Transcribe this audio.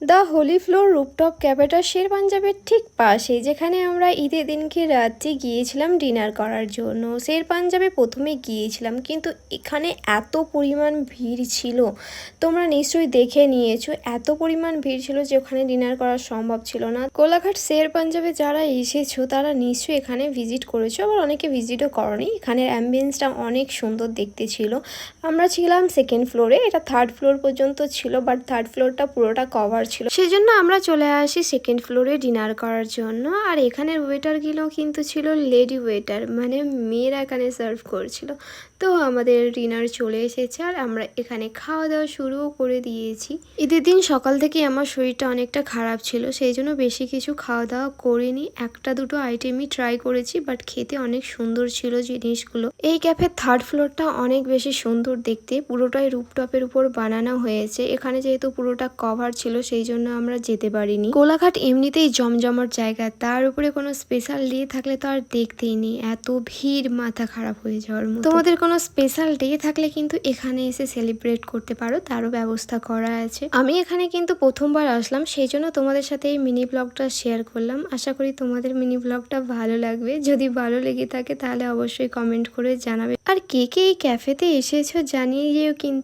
The Holi floor rooftop ক্যাফেটা শের পাঞ্জাবের ঠিক পাশেই, যেখানে আমরা ঈদের দিনকে রাত্রে গিয়েছিলাম ডিনার করার জন্য। শের পাঞ্জাবে প্রথমে গিয়েছিলাম, কিন্তু এখানে এত পরিমাণ ভিড় ছিল, তোমরা নিশ্চয়ই দেখে নিয়েছো। এত পরিমাণ ভিড় ছিল যে ওখানে ডিনার করা সম্ভব ছিল না। কোলাঘাট শের পাঞ্জাবে যারা এসেছো তারা নিশ্চয়ই এখানে ভিজিট করেছো, আবার অনেকে ভিজিটও করনি। এখানের অ্যাম্বিয়েন্সটা অনেক সুন্দর দেখতে ছিল। আমরা ছিলাম সেকেন্ড ফ্লোরে, এটা থার্ড ফ্লোর পর্যন্ত ছিল, বাট থার্ড ফ্লোরটা পুরোটা কভার ছিল, সেজন্য আমরা চলে আসি সেকেন্ড ফ্লোরে ডিনার করার জন্য। আর এখানের ওয়েটারগুলো কিন্তু ছিল লেডি ওয়েটার, মানে মেয়েরা এখানে সার্ভ করছিল। তো আমাদের ডিনার চলে এসেছে আর আমরা এখানে খাওয়া দাওয়া শুরুও করে দিয়েছি। ঈদের দিন সকাল থেকে আমার শরীরটা অনেকটা খারাপ ছিল, সেই জন্য বেশি কিছু খাওয়া দাওয়া করিনি। একটা দুটো আইটেমই ট্রাই করেছি, বাট খেতে অনেক সুন্দর ছিল জিনিসগুলো। এই ক্যাফের থার্ড ফ্লোরটা অনেক বেশি সুন্দর দেখতে, পুরোটাই রুপটপের উপর বানানো হয়েছে। এখানে যেহেতু পুরোটা কভার ছিল সেই জন্য আমরা যেতে পারিনি। কোলাঘাট এমনিতেই জমজমাট জায়গা, তার উপরে কোনো স্পেশাল ডে থাকলে তো আর দেখতেই নেই, এত ভিড় মাথা খারাপ হয়ে যাওয়ার মতো। তোমাদের কোনো স্পেশাল ডে থাকলে কিন্তু এখানে এসে সেলিব্রেট করতে পারো, তারও ব্যবস্থা করা আছে। আমি এখানে কিন্তু প্রথমবার আসলাম, সেই জন্য তোমাদের সাথে এই মিনি ব্লগটা শেয়ার করলাম। আশা করি তোমাদের মিনি ব্লগটা ভালো লাগবে। যদি ভালো লেগে থাকে তাহলে অবশ্যই কমেন্ট করে জানাবে। আর কে কে এই ক্যাফেতে এসেছো জানিয়ে যেও কিন্তু।